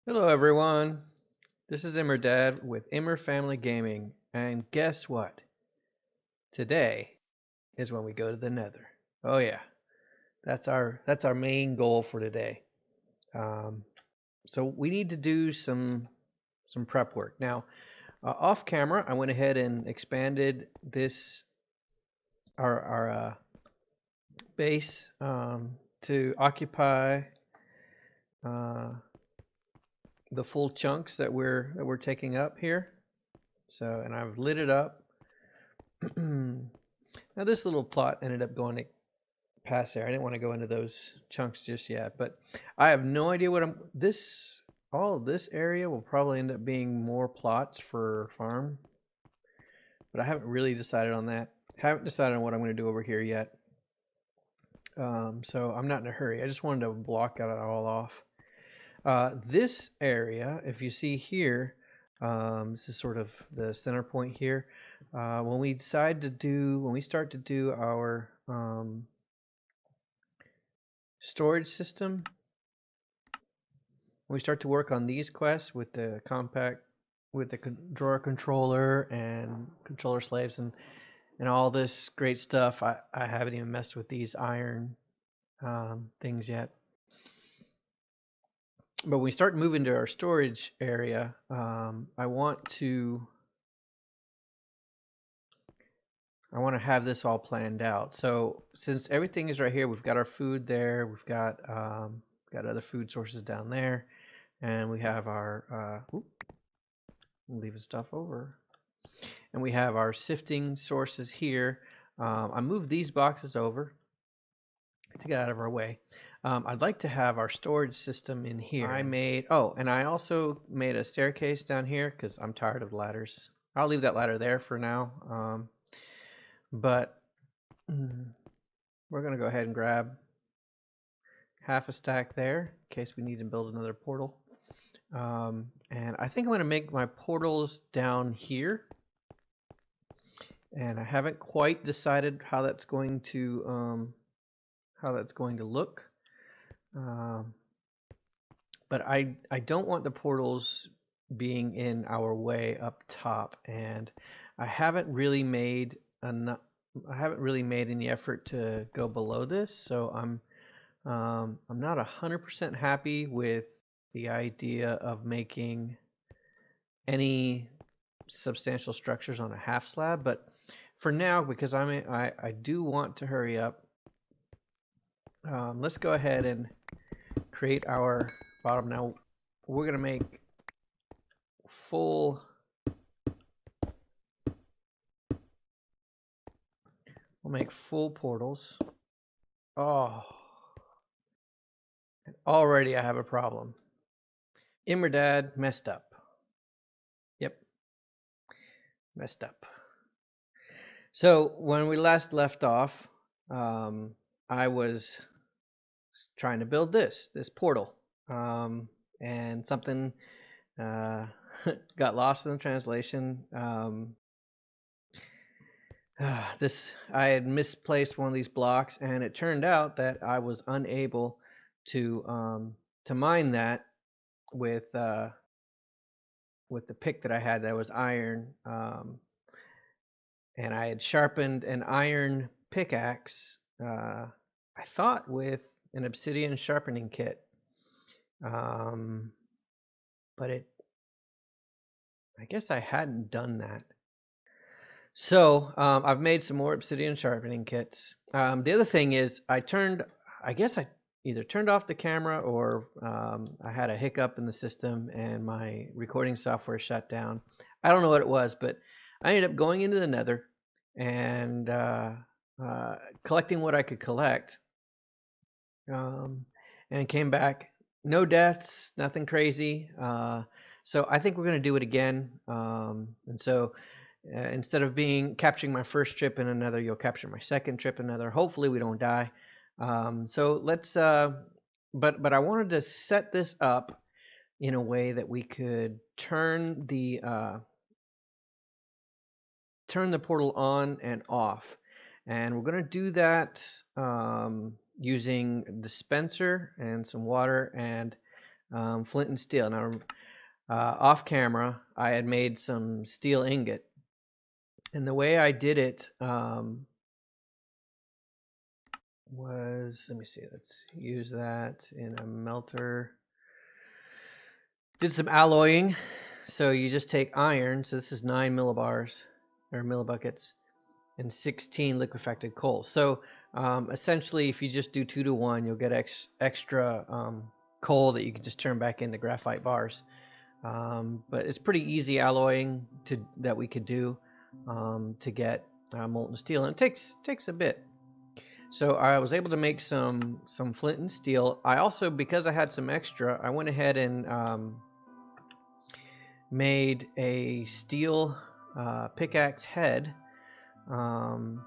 Hello everyone, this is Immer Dad with Immer Family Gaming, and guess what? Today is when we go to the Nether. Oh yeah, that's our main goal for today. Um, so we need to do some prep work. Now, off camera, I went ahead and expanded this our base to occupy uh, the full chunks that we're taking up here. So, and I've lit it up. Now this little plot ended up going past there. I didn't want to go into those chunks just yet, but I have no idea what all of this area will probably end up being more plots for farm, but I haven't really decided on that. Haven't decided on what I'm going to do over here yet. So I'm not in a hurry. I just wanted to block it all off. This area, if you see here, this is sort of the center point here. When we start to do our storage system, when we start to work on these quests with the drawer controller and controller slaves and all this great stuff, I haven't even messed with these iron things yet. But when we start moving to our storage area, I want to have this all planned out. So since everything is right here, we've got our food there, we've got other food sources down there, and we have our leaving stuff over, and we have our sifting sources here. I moved these boxes over to get out of our way. I'd like to have our storage system in here. And I also made a staircase down here because I'm tired of ladders. I'll leave that ladder there for now. But we're going to go ahead and grab half a stack there in case we need to build another portal. And I think I'm going to make my portals down here. And I haven't quite decided how that's going to look. But I don't want the portals being in our way up top, and I haven't really made enough. I haven't really made any effort to go below this, so I'm not 100% happy with the idea of making any substantial structures on a half slab. But for now, because I do want to hurry up, let's go ahead and create our bottom. Now we're gonna make full. We'll make full portals. Oh, already I have a problem. Immerdad messed up. Yep, messed up. So when we last left off, I was trying to build this portal, and something got lost in the translation. I had misplaced one of these blocks, and it turned out that I was unable to mine that with the pick that I had that was iron, and I had sharpened an iron pickaxe. I thought with an obsidian sharpening kit, um, but I guess I hadn't done that. So I've made some more obsidian sharpening kits. The other thing is I guess I either turned off the camera or I had a hiccup in the system and my recording software shut down. I don't know what it was, but I ended up going into the Nether and collecting what I could collect, and came back. No deaths, nothing crazy. So I think we're going to do it again. And so instead of capturing my first trip in another, you'll capture my second trip in another. Hopefully we don't die. So let's. But I wanted to set this up in a way that we could turn the portal on and off, and we're going to do that using a dispenser and some water and flint and steel. Now, off camera, I had made some steel ingot, and the way I did it was, let me see, let's use that in a melter. Did some alloying. So you just take iron, so this is 9 millibars or millibuckets, and 16 liquefied coal. So essentially, if you just do 2 to 1, you'll get extra coal that you can just turn back into graphite bars. But it's pretty easy alloying that we could do to get molten steel, and it takes a bit. So I was able to make some flint and steel. I also, because I had some extra, I went ahead and made a steel pickaxe head, and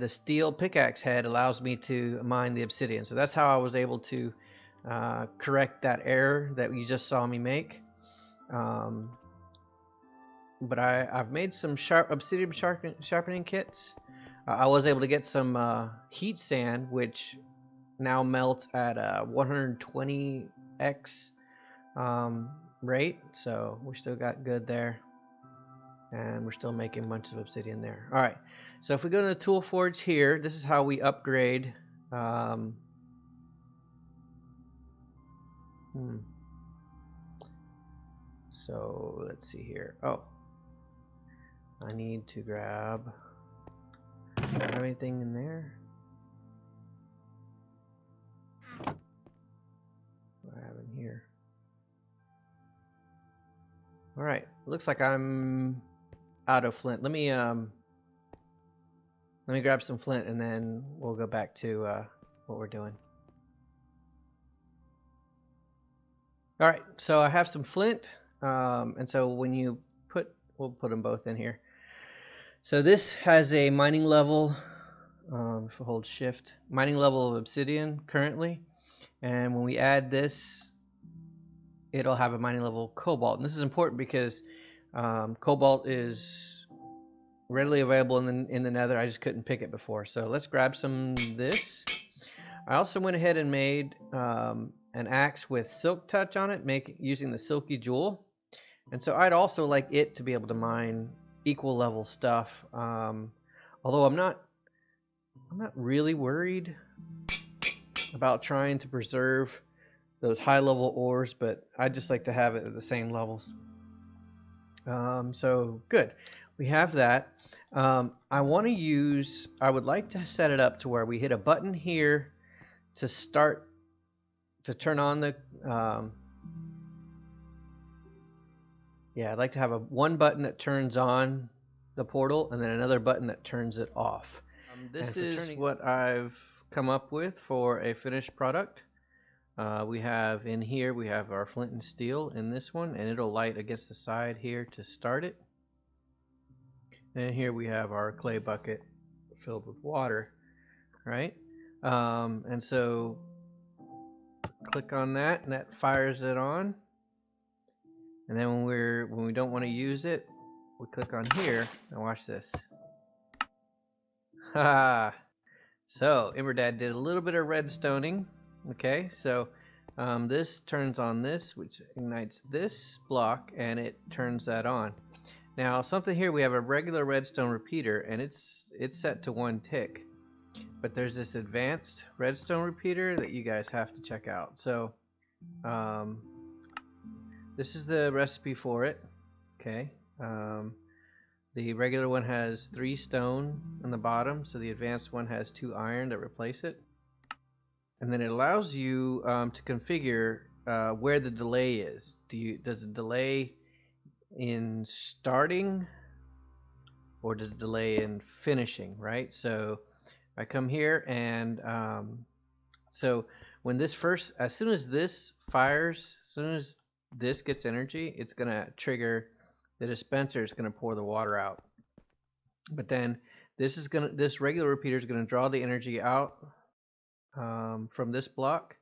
the steel pickaxe head allows me to mine the obsidian. So that's how I was able to correct that error that you just saw me make. But I've made some obsidian sharpening kits. I was able to get some heat sand, which now melts at 120x rate, so we still got good there, and we're still making a bunch of obsidian there. All right, so if we go to the tool forge here, this is how we upgrade. So let's see here. Oh, I need to grab. Do I have anything in there? What do I have in here? All right, looks like I'm out of flint. Let me grab some flint, and then we'll go back to what we're doing. All right, so I have some flint, and so when you we'll put them both in here. So this has a mining level, if I hold shift, mining level of obsidian currently, and when we add this, it'll have a mining level of cobalt. And this is important because cobalt is readily available in the Nether. I just couldn't pick it before. So let's grab some of this. I also went ahead and made an axe with silk touch on it, using the silky jewel. And so I'd also like it to be able to mine equal level stuff. Although I'm not really worried about trying to preserve those high level ores, but I just like to have it at the same levels. So good, we have that. I would like to set it up to where we hit a button here to turn on the I'd like to have one button that turns on the portal, and then another button that turns it off. This is what I've come up with for a finished product. We have our flint and steel in this one, and it'll light against the side here to start it. And here we have our clay bucket filled with water, right? And so click on that, and that fires it on. And then when we don't want to use it, we click on here, and watch this. Ha! So Dad did a little bit of redstoning. Okay, so this turns on this, which ignites this block, and it turns that on. Now, something here, we have a regular redstone repeater, and it's set to 1 tick. But there's this advanced redstone repeater that you guys have to check out. So this is the recipe for it. Okay. The regular one has 3 stone on the bottom, so the advanced one has 2 iron to replace it. And then it allows you to configure where the delay is. Does it delay in starting, or does it delay in finishing, right? So I come here, and so when this as soon as this fires, as soon as this gets energy, it's gonna trigger the dispenser. Is gonna pour the water out. But then this regular repeater is gonna draw the energy out from this block,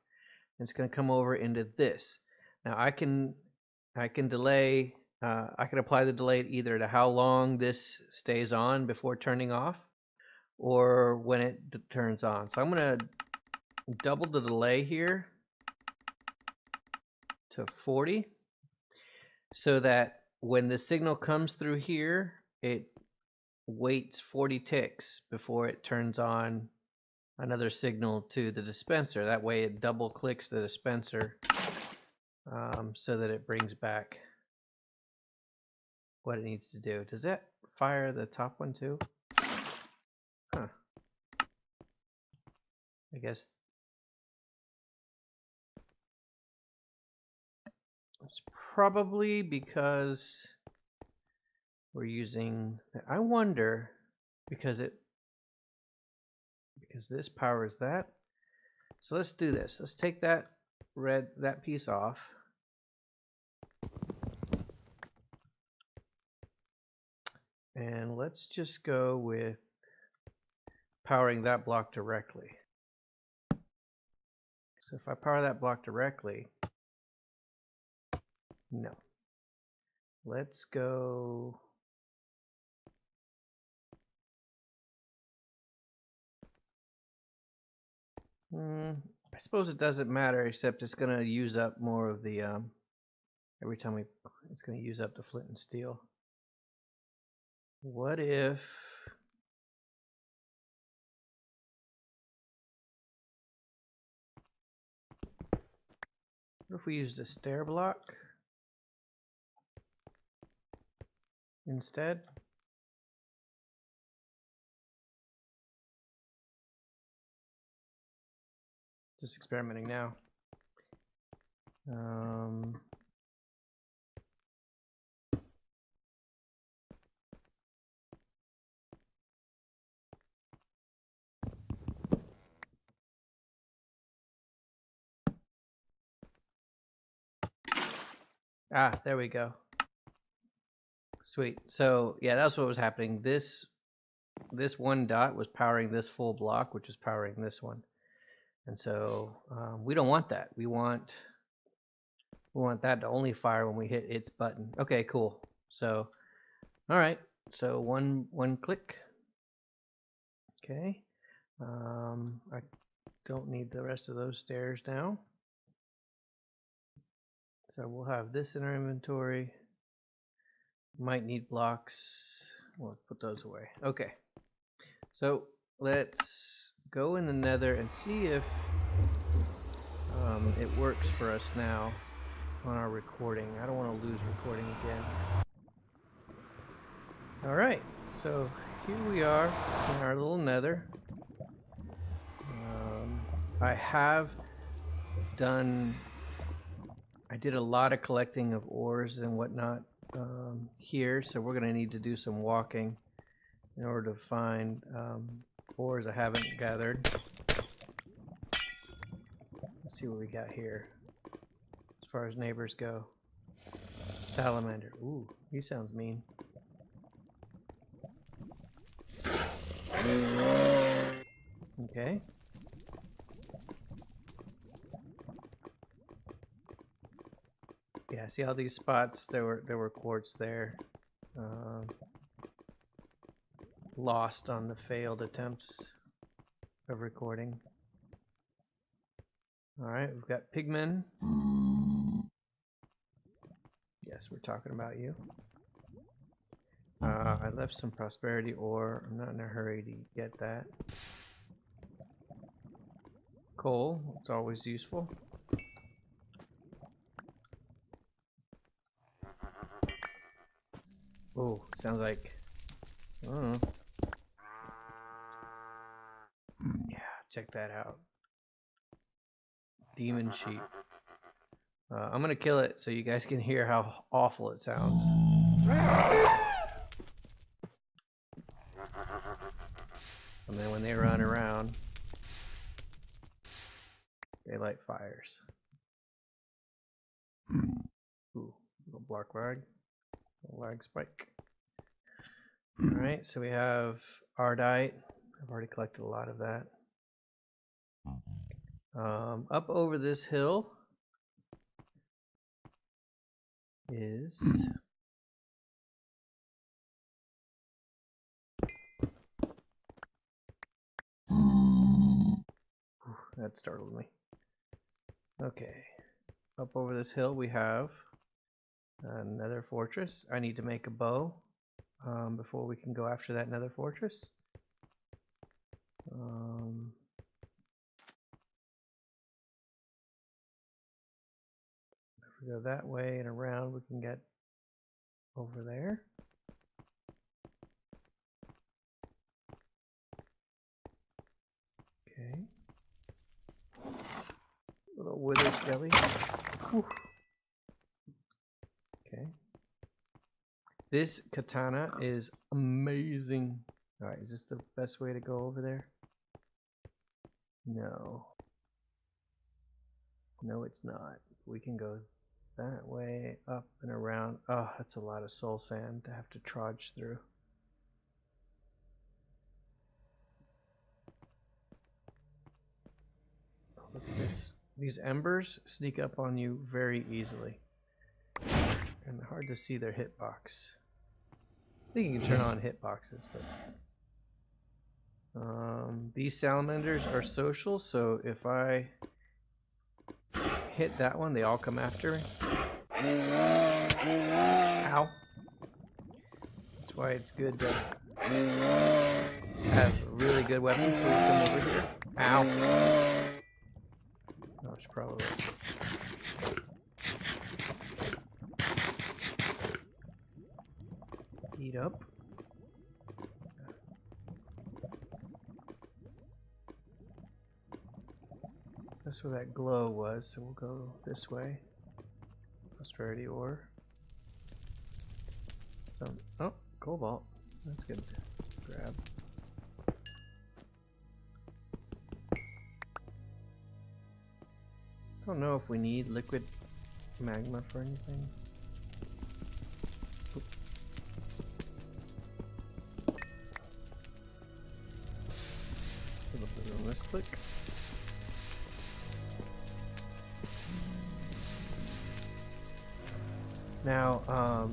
and it's gonna come over into this. Now I can delay. I can apply the delay either to how long this stays on before turning off, or when it turns on. So I'm gonna double the delay here, to 40 so that when the signal comes through here, it waits 40 ticks before it turns on another signal to the dispenser. That way it double clicks the dispenser so that it brings back what it needs to do. Does that fire the top one too? Huh. I guess it's probably because we're using, I wonder, because this powers that. So let's do this. Let's take that piece off. And let's just go with powering that block directly. So if I power that block directly, no. Let's go. I suppose it doesn't matter, except it's going to use up more of the, every time it's going to use up the flint and steel. What if we used a stair block instead? Just experimenting now. Ah, there we go. Sweet. So yeah, that's what was happening. This one dot was powering this full block, which is powering this one. And so we don't want that. We want that to only fire when we hit its button. Okay, cool. So, all right. So one click. Okay. I don't need the rest of those stairs now. So we'll have this in our inventory. Might need blocks. We'll put those away. Okay. So let's go in the Nether and see if it works for us now on our recording. I don't want to lose recording again. Alright, so here we are in our little Nether. I did a lot of collecting of ores and whatnot here, so we're going to need to do some walking in order to find ores I haven't gathered. Let's see what we got here as far as neighbors go. Salamander. Ooh, he sounds mean. Okay. Yeah, see all these spots? There were quartz there. Lost on the failed attempts of recording. Alright, we've got pigmen. Yes, we're talking about you. I left some prosperity ore. I'm not in a hurry to get that. Coal, it's always useful. Oh, sounds like, I don't know. Yeah, check that out. Demon sheep. I'm gonna kill it so you guys can hear how awful it sounds. And then when they run around, they light fires. Ooh, little black lag. Lag spike. Alright, so we have ardite. I've already collected a lot of that. Up over this hill is that startled me. Okay. up over this hill we have another fortress. I need to make a bow before we can go after that nether fortress. If we go that way and around, we can get over there. Okay. Little wither skelly. Whew. Okay. This katana is amazing. Alright, is this the best way to go over there? No. No, it's not. We can go that way, up and around. Oh, that's a lot of soul sand to have to trudge through. Oh, look at this. These embers sneak up on you very easily. And hard to see their hitbox. I think you can turn on hitboxes, but these salamanders are social, so if I hit that one, they all come after me. Ow. That's why it's good to have really good weapons when you come over here. Ow. Oh, it's probably... Heat up. That's where that glow was, so we'll go this way. Prosperity ore. Some... Oh, cobalt. That's good to grab. I don't know if we need liquid magma for anything. Oop. A little bit of this click. Now,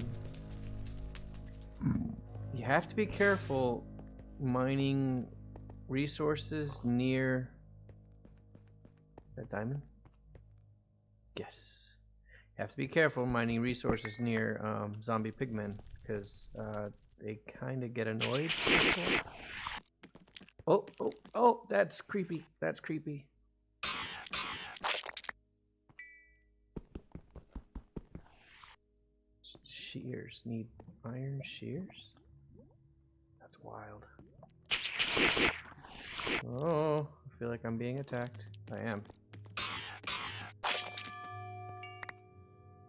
you have to be careful mining resources near that diamond. Yes. You have to be careful mining resources near zombie pigmen because they kind of get annoyed. Oh, oh, oh, that's creepy. That's creepy. Shears. Need iron shears? That's wild. Oh, I feel like I'm being attacked. I am.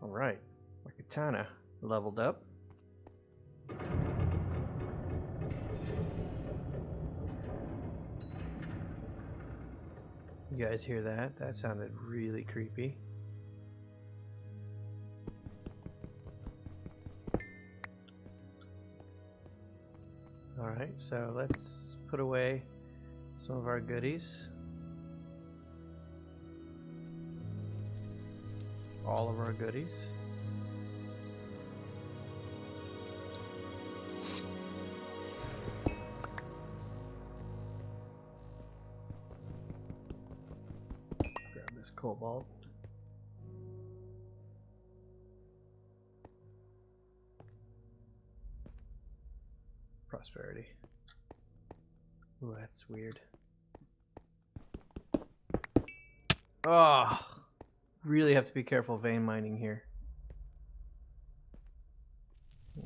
Alright. My katana leveled up. You guys hear that? That sounded really creepy. Alright, so let's put away some of our goodies. All of our goodies. Grab this cobalt. Prosperity. Ooh, that's weird. Oh, really have to be careful vein mining here. I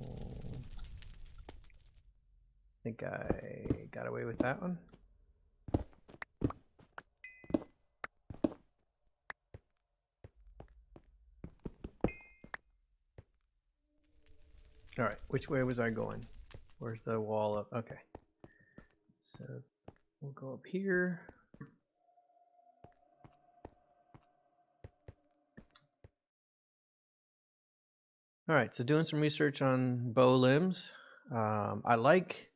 think I got away with that one. Alright, which way was I going? Where's the wall up? Okay. So we'll go up here. Alright, so doing some research on bow limbs. I like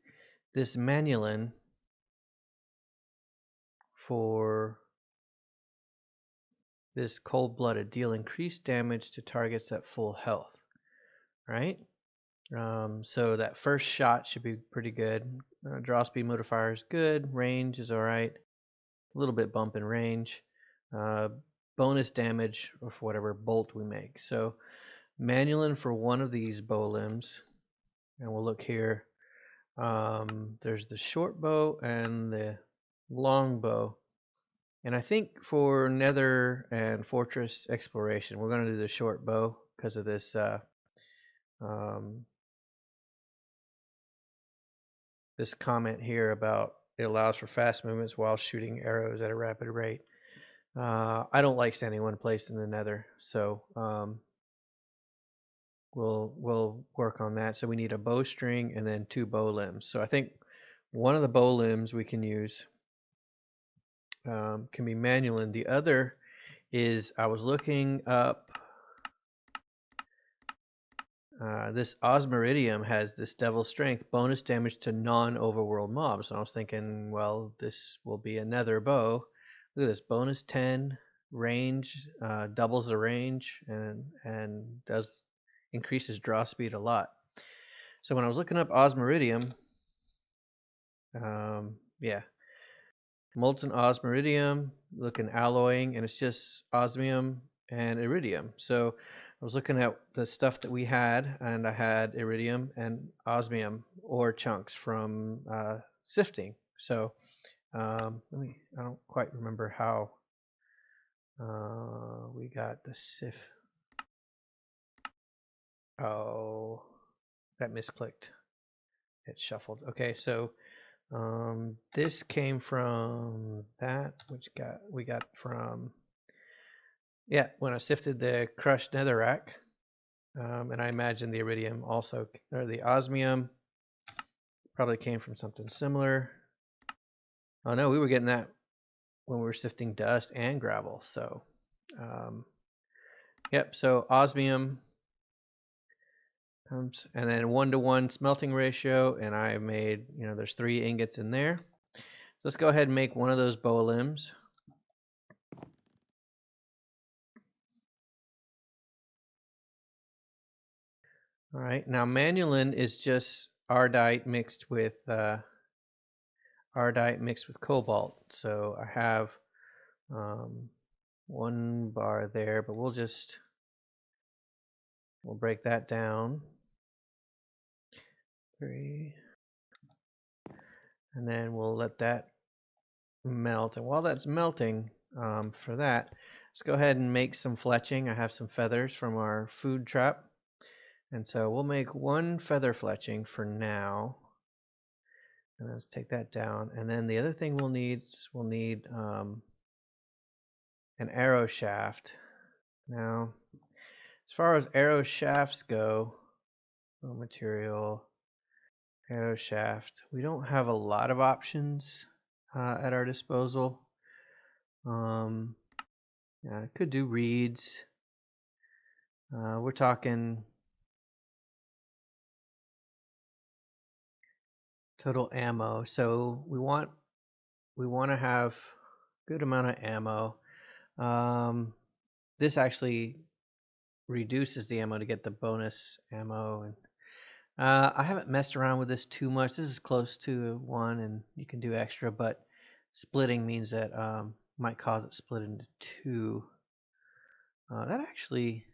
this manulin for this cold-blooded. Deal increased damage to targets at full health. Right? So that first shot should be pretty good. Draw speed modifier is good. Range is alright. A little bit bump in range. bonus damage or for whatever bolt we make. So manual for one of these bow limbs, and we'll look here. There's the short bow and the long bow. And I think for Nether and Fortress exploration, we're going to do the short bow because of this um, this comment here about it allows for fast movements while shooting arrows at a rapid rate. I don't like standing in one place in the Nether, so we'll work on that. So we need a bowstring and then 2 bow limbs. So I think one of the bow limbs we can use can be manual, and the other is I was looking up. This Osmiridium has this Devil Strength bonus damage to non-overworld mobs. And I was thinking, well, this will be a Nether bow. Look at this, bonus 10 range, doubles the range, and does increases draw speed a lot. So when I was looking up Osmiridium, yeah, molten osmiridium, looking alloying, and it's just osmium and iridium. So I was looking at the stuff that we had, and I had iridium and osmium ore chunks from sifting. So I don't quite remember how we got the sift. Oh, that misclicked. It shuffled. Okay, so this came from that, which we got from, yeah, when I sifted the crushed netherrack, and I imagine the iridium also, or the osmium, probably came from something similar. Oh no, we were getting that when we were sifting dust and gravel. So, yep. So osmium comes, and then 1-to-1 smelting ratio, and I made, there's 3 ingots in there. So let's go ahead and make one of those bow limbs. All right, now manulin is just ardite mixed with cobalt. So I have 1 bar there, but we'll break that down. 3, and then we'll let that melt. And while that's melting, for that, let's go ahead and make some fletching. I have some feathers from our food trap, and so we'll make 1 feather fletching for now. And let's take that down. And then the other thing we'll need an arrow shaft. Now, as far as arrow shafts go, raw material, arrow shaft, we don't have a lot of options at our disposal. Yeah, I could do reeds. We're talking total ammo. So we want to have a good amount of ammo. This actually reduces the ammo to get the bonus ammo, and I haven't messed around with this too much. This is close to 1, and you can do extra, but splitting means that might cause it split into 2. That actually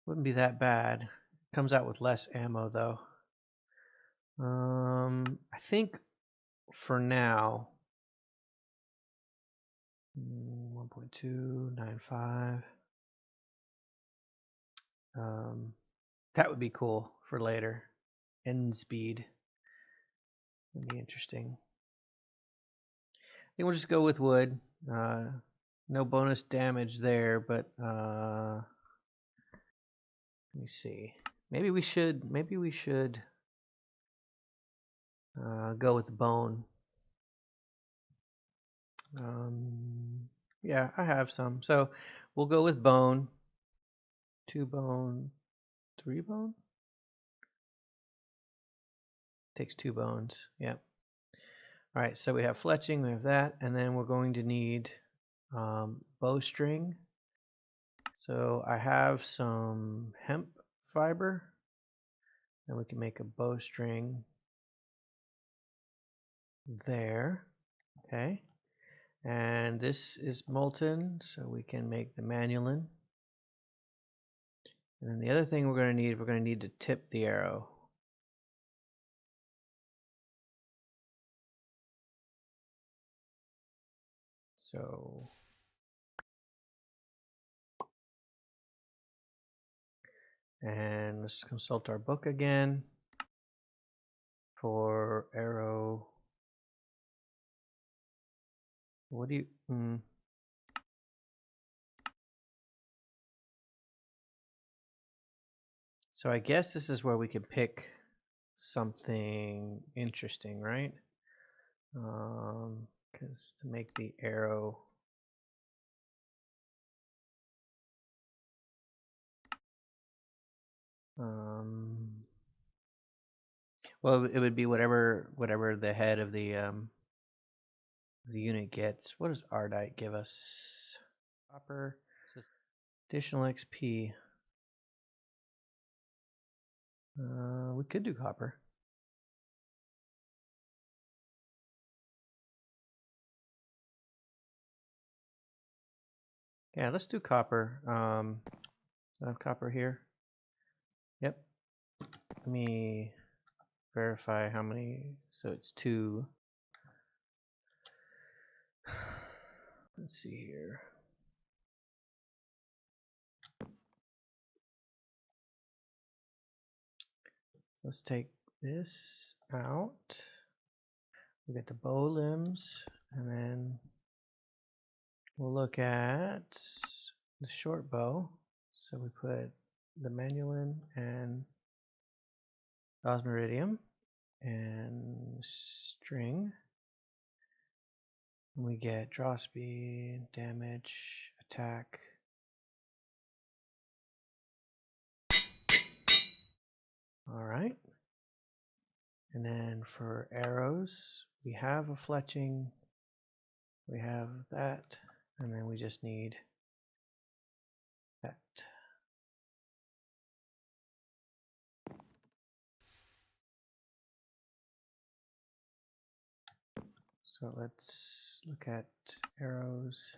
wouldn't be that bad. Comes out with less ammo though. I think for now, 1.295. That would be cool for later. End speed would be interesting. I think we'll just go with wood. No bonus damage there, but let me see. Maybe we should go with bone. Yeah, I have some. So we'll go with bone. 2 bone, 3 bone? Takes 2 bones. Yeah. All right, so we have fletching, we have that, and then we're going to need bowstring. So I have some hemp fiber, and we can make a bowstring there. Okay. And this is molten, so we can make the manulin. And then the other thing we're going to need to tip the arrow. So and let's consult our book again for arrow. What do you? So I guess this is where we can pick something interesting, right? Because to make the arrow. Well, it would be whatever the head of the unit gets. What does Ardite give us? Copper, additional XP. We could do copper. Yeah, let's do copper. I have copper here. Yep. Let me verify how many. So it's 2. Let's see here. Let's take this out. We get the bow limbs, and then we'll look at the short bow. So we put the manulin and osmiridium and string. We get draw speed, damage, attack. All right. And then for arrows, we have a fletching. We have that, and then we just need that. So let's look at arrows.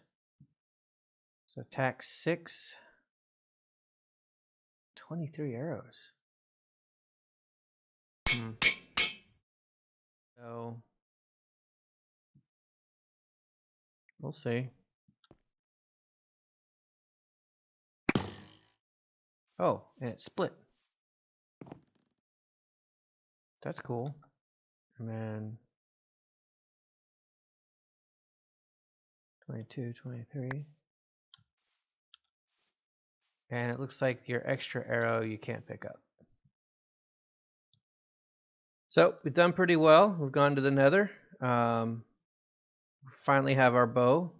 So attack 6, 23 arrows. So we'll see. Oh, and it split. That's cool. And then 22, 23. And it looks like your extra arrow you can't pick up. So we've done pretty well. We've gone to the Nether. Finally have our bow.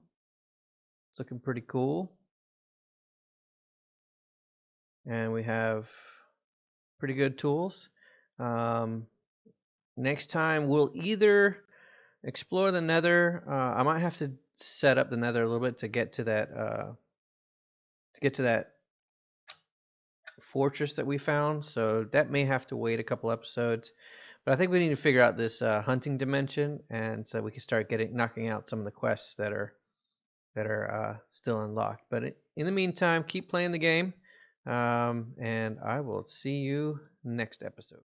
It's looking pretty cool. And we have pretty good tools. Next time we'll either explore the Nether. I might have to set up the Nether a little bit to get to that fortress that we found. So that may have to wait a couple episodes. But I think we need to figure out this hunting dimension, and so we can start knocking out some of the quests that are still unlocked. But in the meantime, keep playing the game, and I will see you next episode.